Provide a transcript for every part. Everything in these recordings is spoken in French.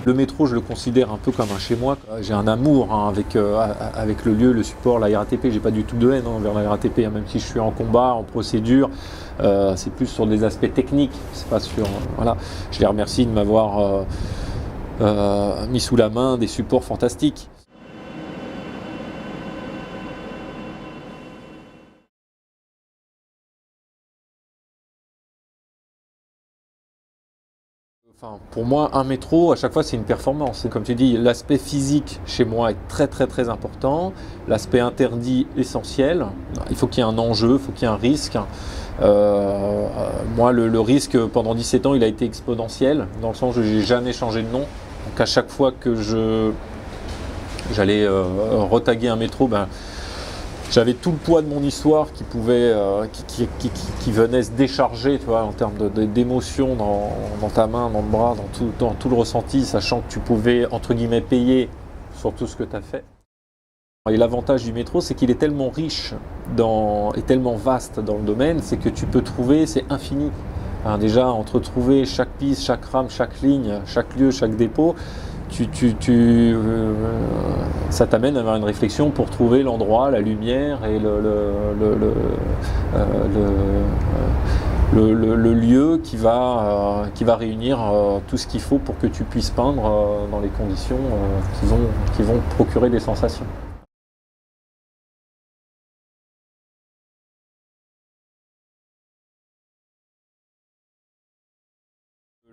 Le métro, je le considère un peu comme un chez moi. J'ai un amour avec le lieu, le support, la RATP. J'ai pas du tout de haine envers la RATP, même si je suis en combat, en procédure. C'est plus sur des aspects techniques. C'est pas sur. Voilà. Je les remercie de m'avoir mis sous la main des supports fantastiques. Enfin, pour moi, un métro, à chaque fois, c'est une performance. Comme tu dis, l'aspect physique chez moi est très très très important. L'aspect interdit essentiel. Il faut qu'il y ait un enjeu, il faut qu'il y ait un risque. Moi, le risque pendant 17 ans, il a été exponentiel, dans le sens où j'ai jamais changé de nom. Donc à chaque fois que j'allais retaguer un métro, j'avais tout le poids de mon histoire qui pouvait, qui venait se décharger, tu vois, en termes d'émotion dans ta main, dans le bras, dans tout le ressenti, sachant que tu pouvais, entre guillemets, payer sur tout ce que tu as fait. Et l'avantage du métro, c'est qu'il est tellement riche et tellement vaste dans le domaine, c'est que tu peux trouver, c'est infini. Alors déjà, entre trouver chaque piste, chaque rame, chaque ligne, chaque lieu, chaque dépôt, ça t'amène à avoir une réflexion pour trouver l'endroit, la lumière et le lieu qui va réunir tout ce qu'il faut pour que tu puisses peindre dans les conditions qui vont procurer des sensations.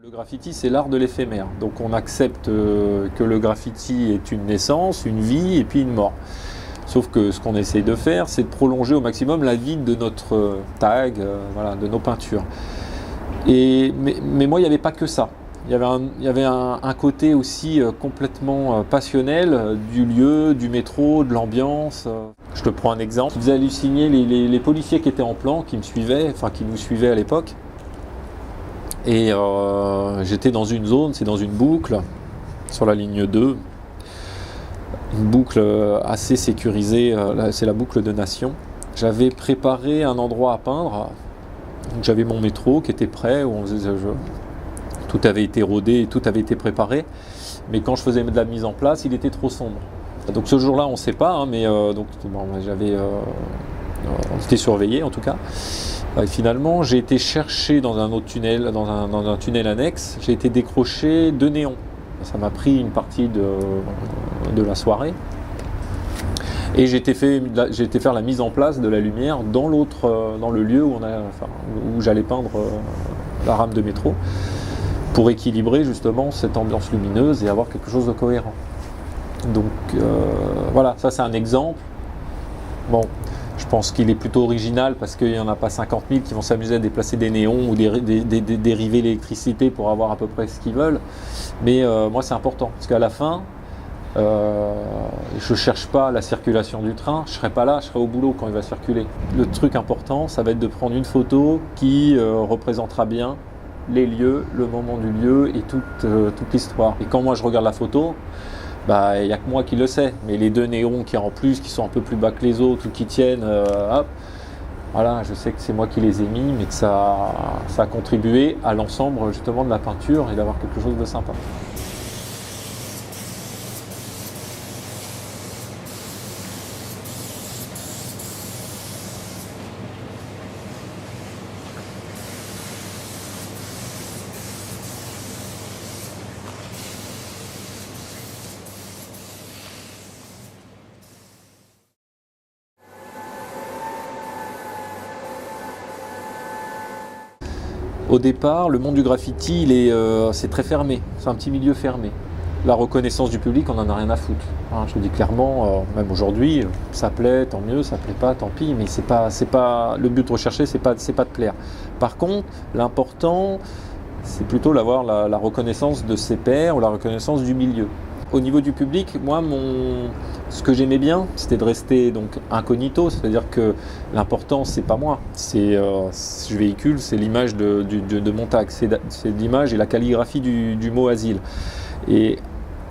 Le graffiti, c'est l'art de l'éphémère. Donc on accepte que le graffiti est une naissance, une vie et puis une mort. Sauf que ce qu'on essaye de faire, c'est de prolonger au maximum la vie de notre tag, de nos peintures. Mais moi, il n'y avait pas que ça. Il y avait un côté aussi complètement passionnel du lieu, du métro, de l'ambiance. Je te prends un exemple. Je faisais halluciner les policiers qui étaient en plan, qui me suivaient, enfin qui nous suivaient à l'époque. Et j'étais dans une zone, c'est dans une boucle, sur la ligne 2, une boucle assez sécurisée, c'est la boucle de Nation. J'avais préparé un endroit à peindre, donc j'avais mon métro qui était prêt, où tout avait été rodé, tout avait été préparé, mais quand je faisais de la mise en place, il était trop sombre. Donc ce jour-là, on ne sait pas, mais on était surveillé en tout cas. Et finalement, j'ai été chercher dans un autre tunnel, dans un tunnel annexe, j'ai été décrocher 2 néons. Ça m'a pris une partie de la soirée. Et j'ai été faire la mise en place de la lumière dans le lieu où j'allais peindre la rame de métro, pour équilibrer justement cette ambiance lumineuse et avoir quelque chose de cohérent. Donc voilà, ça c'est un exemple. Bon. Je pense qu'il est plutôt original parce qu'il n'y en a pas 50 000 qui vont s'amuser à déplacer des néons ou dériver l'électricité pour avoir à peu près ce qu'ils veulent. Mais moi, c'est important parce qu'à la fin, je ne cherche pas la circulation du train. Je ne serai pas là, je serai au boulot quand il va circuler. Le truc important, ça va être de prendre une photo qui représentera bien les lieux, le moment du lieu et toute l'histoire. Et quand moi, je regarde la photo, il n'y a que moi qui le sais, mais les 2 néons qui sont un peu plus bas que les autres ou qui tiennent, voilà, je sais que c'est moi qui les ai mis, mais que ça a contribué à l'ensemble justement de la peinture et d'avoir quelque chose de sympa. Au départ, le monde du graffiti, c'est très fermé, c'est un petit milieu fermé. La reconnaissance du public, on n'en a rien à foutre. Je le dis clairement, même aujourd'hui, ça plaît, tant mieux, ça plaît pas, tant pis, mais c'est pas le but recherché, c'est pas de plaire. Par contre, l'important, c'est plutôt d'avoir la reconnaissance de ses pairs ou la reconnaissance du milieu. Au niveau du public, moi, ce que j'aimais bien, c'était de rester donc incognito, c'est-à-dire que l'important, c'est pas moi, je véhicule, c'est l'image de mon tag, c'est l'image et la calligraphie du mot asile. Et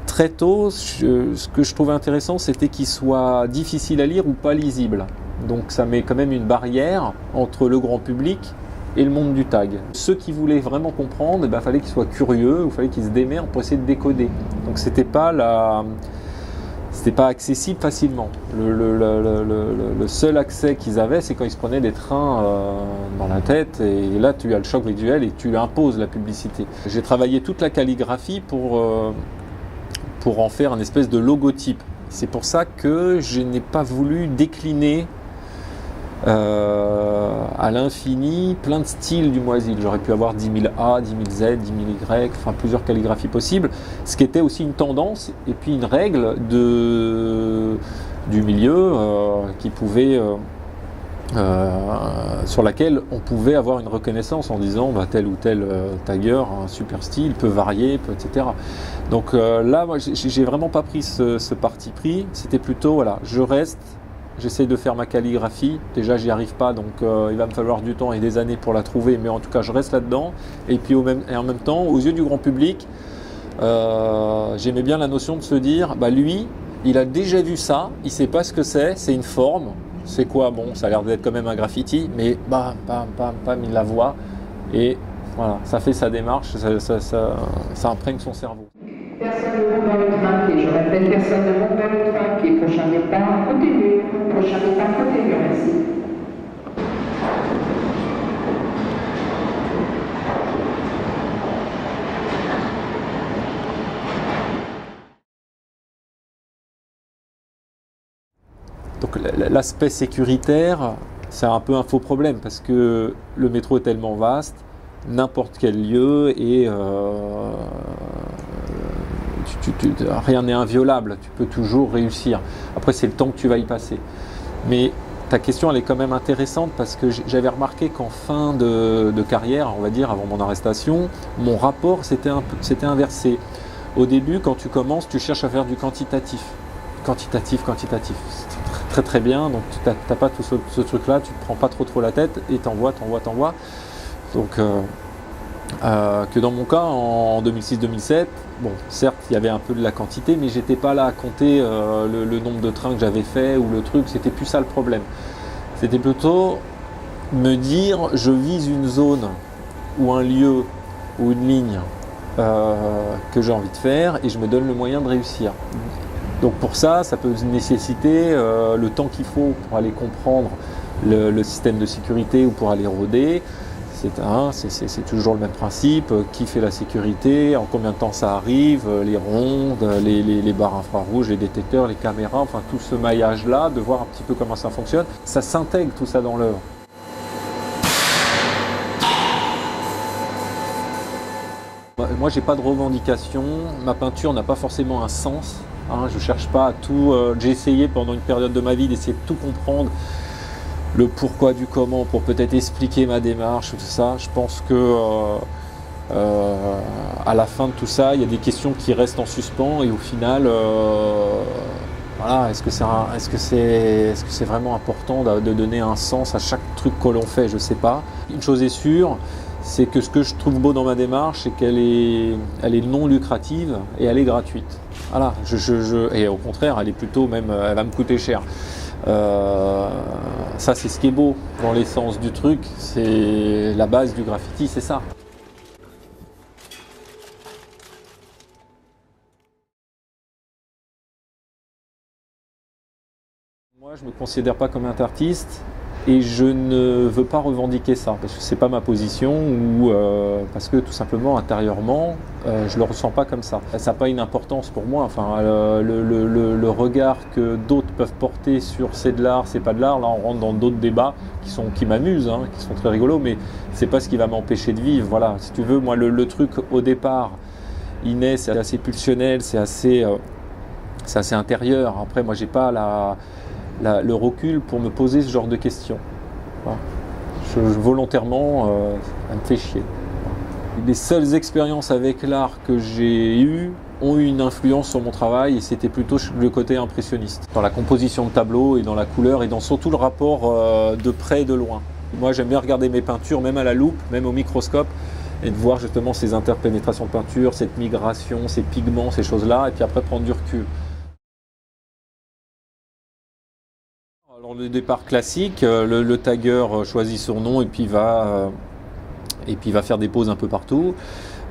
très tôt, ce que je trouvais intéressant, c'était qu'il soit difficile à lire ou pas lisible. Donc ça met quand même une barrière entre le grand public et le monde du tag. Ceux qui voulaient vraiment comprendre, il fallait qu'ils soient curieux, il fallait qu'ils se démerdent pour essayer de décoder. Donc c'était pas accessible facilement. Le seul accès qu'ils avaient, c'est quand ils se prenaient des trains dans la tête, et là tu as le choc visuel et tu imposes la publicité. J'ai travaillé toute la calligraphie pour en faire un espèce de logotype. C'est pour ça que je n'ai pas voulu décliner à l'infini plein de styles du Moasil. J'aurais pu avoir 10 000 A, 10 000 Z, 10 000 Y, enfin plusieurs calligraphies possibles, ce qui était aussi une tendance et puis une règle du milieu qui pouvait, sur laquelle on pouvait avoir une reconnaissance en disant tel ou tel tagueur a un super style, peut varier, etc. Donc là, moi, j'ai vraiment pas pris ce parti pris. C'était plutôt, voilà, je reste, j'essaye de faire ma calligraphie. Déjà, j'y arrive pas, donc il va me falloir du temps et des années pour la trouver, mais en tout cas, je reste là-dedans. Et puis, en même temps, aux yeux du grand public, j'aimais bien la notion de se dire, lui, il a déjà vu ça, il sait pas ce que c'est une forme. C'est quoi? Bon, ça a l'air d'être quand même un graffiti, mais bam, il la voit. Et voilà, ça fait sa démarche, ça imprègne son cerveau. Personne ne monte dans le train pied, je répète, personne ne monte dans le train pied. Prochain départ, côté mur. Prochain départ, côté mur, merci. Donc l'aspect sécuritaire, c'est un peu un faux problème parce que le métro est tellement vaste, n'importe quel lieu et rien n'est inviolable, tu peux toujours réussir. Après, c'est le temps que tu vas y passer. Mais ta question, elle est quand même intéressante parce que j'avais remarqué qu'en fin de carrière, on va dire, avant mon arrestation, mon rapport s'était inversé. Au début, quand tu commences, tu cherches à faire du quantitatif. Quantitatif. C'est très très bien, donc tu n'as pas tout ce truc-là, tu ne te prends pas trop la tête et t'envoies. Donc, que dans mon cas, en 2006-2007, bon, certes, il y avait un peu de la quantité, mais j'étais pas là à compter le nombre de trains que j'avais fait ou le truc, c'était plus ça le problème. C'était plutôt me dire, je vise une zone ou un lieu ou une ligne que j'ai envie de faire et je me donne le moyen de réussir. Donc pour ça peut nécessiter le temps qu'il faut pour aller comprendre le système de sécurité ou pour aller rôder. C'est toujours le même principe, qui fait la sécurité, en combien de temps ça arrive, les rondes, les barres infrarouges, les détecteurs, les caméras, enfin tout ce maillage-là, de voir un petit peu comment ça fonctionne. Ça s'intègre tout ça dans l'œuvre. Moi, j'ai pas de revendication, ma peinture n'a pas forcément un sens. Je ne cherche pas à tout. J'ai essayé pendant une période de ma vie d'essayer de tout comprendre, le pourquoi du comment, pour peut-être expliquer ma démarche, tout ça. Je pense que à la fin de tout ça, il y a des questions qui restent en suspens et au final, voilà, est-ce que c'est vraiment important de donner un sens à chaque truc que l'on fait? Je ne sais pas. Une chose est sûre, c'est que ce que je trouve beau dans ma démarche, c'est qu'elle est non lucrative et elle est gratuite. Voilà, et au contraire, elle est plutôt même, elle va me coûter cher. Ça, c'est ce qui est beau dans l'essence du truc, c'est la base du graffiti, c'est ça. Moi, je ne me considère pas comme un artiste. Et je ne veux pas revendiquer ça, parce que c'est pas ma position, ou parce que tout simplement intérieurement, je le ressens pas comme ça. Ça n'a pas une importance pour moi. Enfin, le regard que d'autres peuvent porter sur c'est de l'art, c'est pas de l'art, là on rentre dans d'autres débats qui m'amusent, qui sont très rigolos, mais c'est pas ce qui va m'empêcher de vivre. Voilà, si tu veux, moi le truc au départ, il naît, c'est assez pulsionnel, c'est assez intérieur. Après, moi j'ai pas le recul pour me poser ce genre de questions. Voilà. Volontairement, ça me fait chier. Les seules expériences avec l'art que j'ai eues ont eu une influence sur mon travail et c'était plutôt le côté impressionniste. Dans la composition de tableaux et dans la couleur et dans surtout le rapport de près et de loin. Moi j'aime bien regarder mes peintures, même à la loupe, même au microscope, et de voir justement ces interpénétrations de peinture, cette migration, ces pigments, ces choses-là, et puis après prendre du recul. Alors le départ classique, le tagueur choisit son nom et puis va et puis il va faire des pauses un peu partout.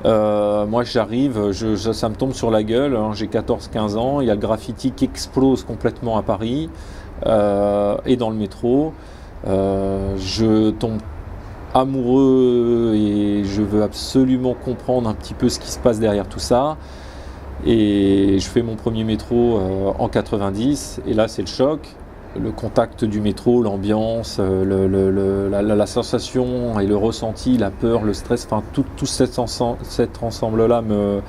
Moi j'arrive, ça me tombe sur la gueule, hein, j'ai 14-15 ans, il y a le graffiti qui explose complètement à Paris et dans le métro. Je tombe amoureux et je veux absolument comprendre un petit peu ce qui se passe derrière tout ça. Et je fais mon premier métro en 90 et là c'est le choc. Le contact du métro, l'ambiance, la sensation et le ressenti, la peur, le stress, enfin tout cet ensemble-là me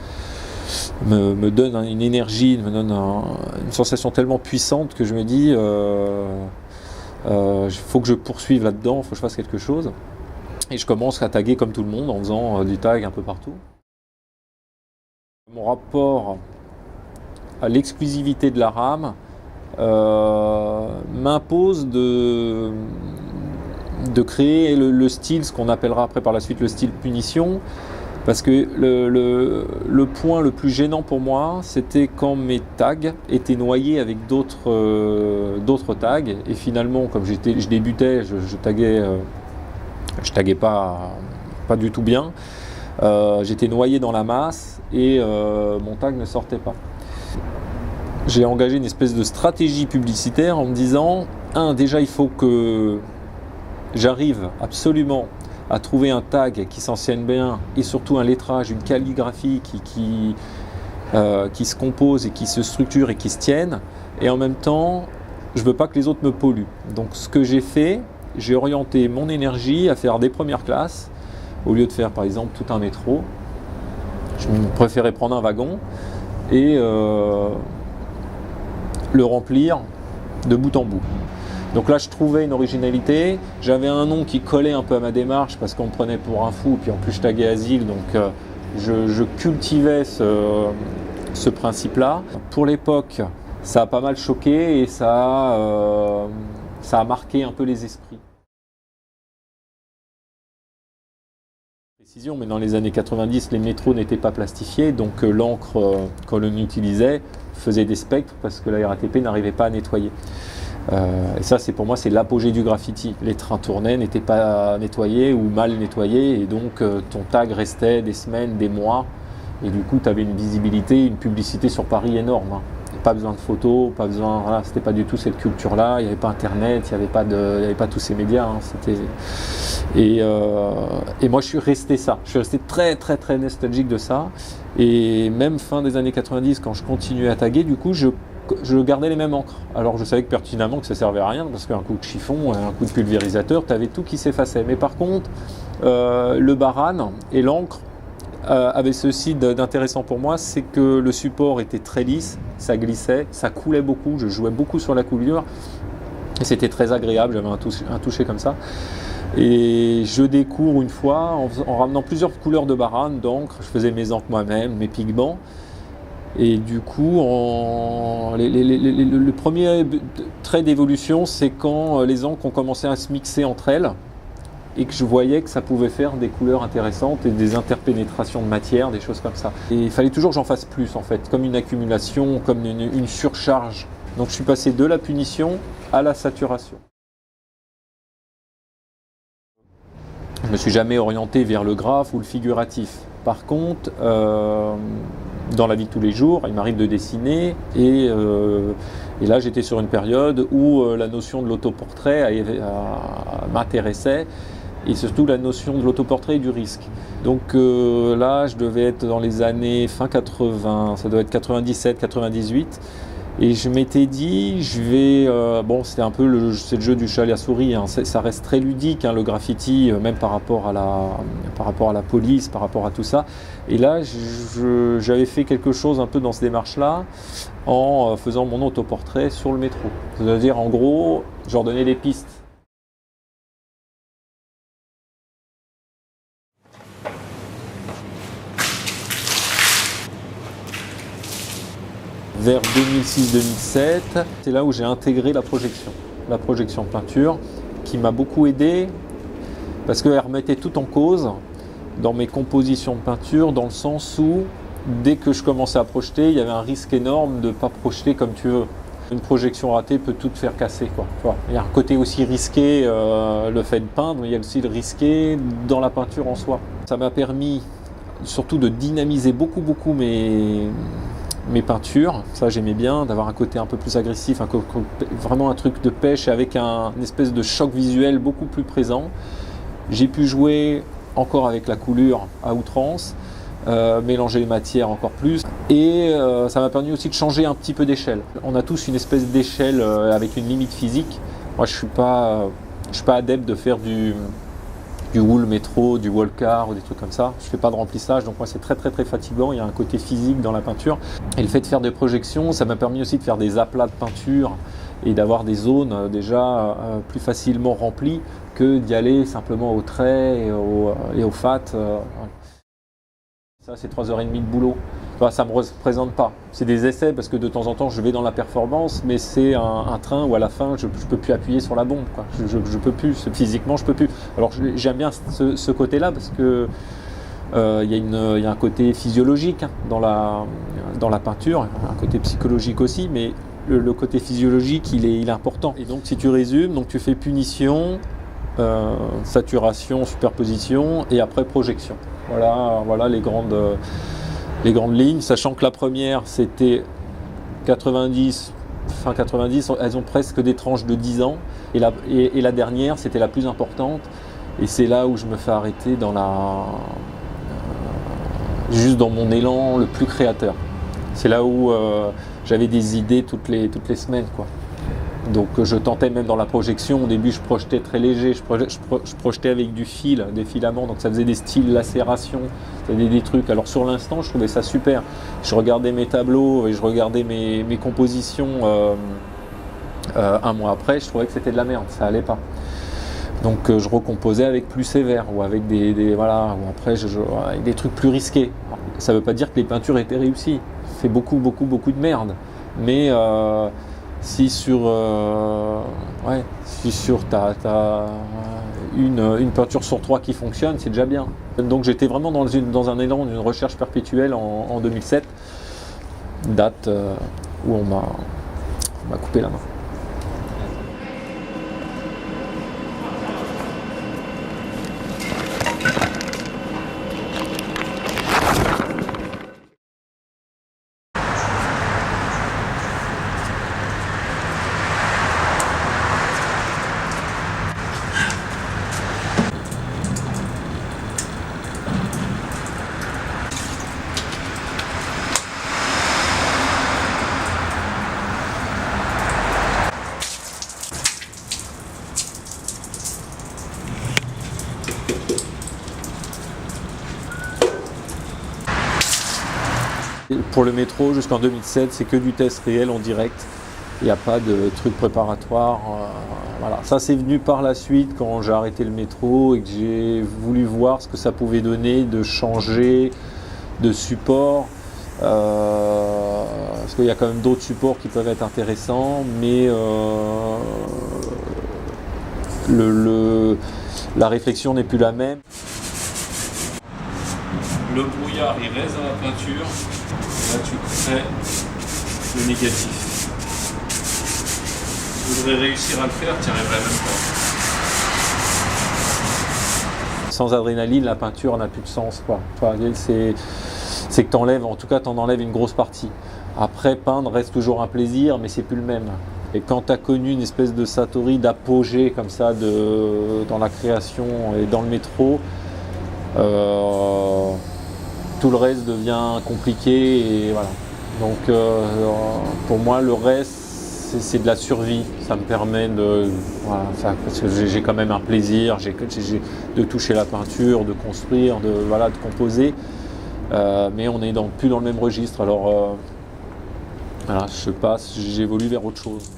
donne une énergie, me donne une sensation tellement puissante que je me dis faut que je poursuive là-dedans, il faut que je fasse quelque chose. Et je commence à taguer comme tout le monde en faisant du tag un peu partout. Mon rapport à l'exclusivité de la rame m'impose de créer le style, ce qu'on appellera après par la suite le style punition, parce que le point le plus gênant pour moi, c'était quand mes tags étaient noyés avec d'autres tags, et finalement, comme je débutais, je taguais pas du tout bien, j'étais noyé dans la masse et mon tag ne sortait pas. J'ai engagé une espèce de stratégie publicitaire en me disant, déjà il faut que j'arrive absolument à trouver un tag qui s'ancienne bien et surtout un lettrage, une calligraphie qui se compose et qui se structure et qui se tienne. Et en même temps, je ne veux pas que les autres me polluent. Donc ce que j'ai fait, j'ai orienté mon énergie à faire des premières classes au lieu de faire par exemple tout un métro. Je préférais prendre un wagon et le remplir de bout en bout. Donc là je trouvais une originalité, j'avais un nom qui collait un peu à ma démarche parce qu'on me prenait pour un fou, puis en plus je taguais Asile, donc je cultivais ce principe-là. Pour l'époque, ça a pas mal choqué et ça a marqué un peu les esprits. Précision, mais dans les années 90, les métros n'étaient pas plastifiés, donc l'encre qu'on utilisait faisait des spectres parce que la RATP n'arrivait pas à nettoyer. Et ça, pour moi, c'est l'apogée du graffiti. Les trains tournaient, n'étaient pas nettoyés ou mal nettoyés, et donc ton tag restait des semaines, des mois, et du coup, tu avais une visibilité, une publicité sur Paris énorme. Hein. Pas besoin de photos, pas besoin, voilà, c'était pas du tout cette culture-là. Il n'y avait pas Internet, il n'y avait pas tous ces médias. Hein, et moi, je suis resté ça. Je suis resté très, très, très nostalgique de ça. Et même fin des années 90, quand je continuais à taguer, du coup, je gardais les mêmes encres. Alors, je savais que pertinemment que ça servait à rien parce qu'un coup de chiffon, un coup de pulvérisateur, tu avais tout qui s'effaçait. Mais par contre, le baran et l'encre avait ceci d'intéressant pour moi, c'est que le support était très lisse, ça glissait, ça coulait beaucoup, je jouais beaucoup sur la coulure et c'était très agréable, j'avais un toucher comme ça. Et je découvre une fois en ramenant plusieurs couleurs de baran, d'encre, je faisais mes encres moi-même, mes pigments. Et du coup, le premier trait d'évolution, c'est quand les encres ont commencé à se mixer entre elles et que je voyais que ça pouvait faire des couleurs intéressantes et des interpénétrations de matière, des choses comme ça. Et il fallait toujours que j'en fasse plus en fait, comme une accumulation, comme une surcharge. Donc je suis passé de la punition à la saturation. Je ne me suis jamais orienté vers le graphe ou le figuratif. Par contre, dans la vie de tous les jours, il m'arrive de dessiner et là j'étais sur une période où la notion de l'autoportrait m'intéressait et surtout la notion de l'autoportrait et du risque. Donc là je devais être dans les années fin 80, ça doit être 97, 98. Et je m'étais dit, c'était un peu c'est le jeu du chat et la souris, hein. Ça reste très ludique, hein, le graffiti, même par rapport à la police, par rapport à tout ça. Et là, j'avais fait quelque chose un peu dans cette démarche-là, en faisant mon autoportrait sur le métro. C'est-à-dire, en gros, je leur donnais des pistes. Vers 2006-2007, c'est là où j'ai intégré la projection peinture, qui m'a beaucoup aidé parce qu'elle remettait tout en cause dans mes compositions de peinture, dans le sens où dès que je commençais à projeter, il y avait un risque énorme de ne pas projeter comme tu veux. Une projection ratée peut tout te faire casser, quoi. Il y a un côté aussi risqué, le fait de peindre, mais il y a aussi le risqué dans la peinture en soi. Ça m'a permis surtout de dynamiser beaucoup mes peintures. Ça, j'aimais bien, d'avoir un côté un peu plus agressif, vraiment un truc de pêche avec une espèce de choc visuel beaucoup plus présent. J'ai pu jouer encore avec la coulure à outrance, mélanger les matières encore plus, et ça m'a permis aussi de changer un petit peu d'échelle. On a tous une espèce d'échelle avec une limite physique. Moi, je suis pas adepte de faire du wool métro, du wall car ou des trucs comme ça. Je fais pas de remplissage, donc moi c'est très fatigant. Il y a un côté physique dans la peinture. Et le fait de faire des projections, ça m'a permis aussi de faire des aplats de peinture et d'avoir des zones déjà plus facilement remplies que d'y aller simplement au trait et au fat. Ça, c'est 3h30 de boulot. Enfin, ça ne me représente pas. C'est des essais parce que de temps en temps, je vais dans la performance, mais c'est un train où à la fin, je ne peux plus appuyer sur la bombe, quoi. Je ne peux plus. Physiquement, je ne peux plus. Alors, j'aime bien ce côté-là parce que y a un côté physiologique dans la peinture, un côté psychologique aussi, mais le côté physiologique, il est important. Et donc, si tu résumes, donc tu fais punition, saturation, superposition et après projection. Voilà les grandes lignes, sachant que la première c'était 90, fin 90, elles ont presque des tranches de 10 ans, et la dernière c'était la plus importante, et c'est là où je me fais arrêter juste dans mon élan le plus créateur. C'est là où j'avais des idées toutes les semaines, quoi. Donc je tentais même dans la projection, au début je projetais très léger, je projetais avec du fil, des filaments, donc ça faisait des styles lacération, ça faisait des trucs. Alors sur l'instant je trouvais ça super, je regardais mes tableaux et je regardais mes compositions un mois après, je trouvais que c'était de la merde, ça allait pas. Donc je recomposais avec plus sévère ou avec ou après avec des trucs plus risqués. Ça veut pas dire que les peintures étaient réussies, c'est beaucoup de merde, mais si sur t'as une peinture sur 3 qui fonctionne, c'est déjà bien. Donc j'étais vraiment dans un élan d'une recherche perpétuelle en 2007, date où on m'a coupé la main. Pour le métro, jusqu'en 2007, c'est que du test réel en direct. Il n'y a pas de truc préparatoire. Voilà. Ça, c'est venu par la suite quand j'ai arrêté le métro et que j'ai voulu voir ce que ça pouvait donner de changer de support. Parce qu'il y a quand même d'autres supports qui peuvent être intéressants, mais la réflexion n'est plus la même. Le brouillard, il reste dans la peinture. Là, tu crées le négatif. Tu voudrais réussir à le faire, tu n'y arriverais même pas. Sans adrénaline, la peinture n'a plus de sens, quoi. C'est que t'en enlèves une grosse partie. Après, peindre reste toujours un plaisir, mais c'est plus le même. Et quand tu as connu une espèce de satori, d'apogée comme ça dans la création et dans le métro, tout le reste devient compliqué et voilà. Donc pour moi le reste c'est de la survie. Ça me permet parce que j'ai quand même un plaisir, de toucher la peinture, de construire, de composer. Mais on est plus dans le même registre. Alors j'évolue vers autre chose.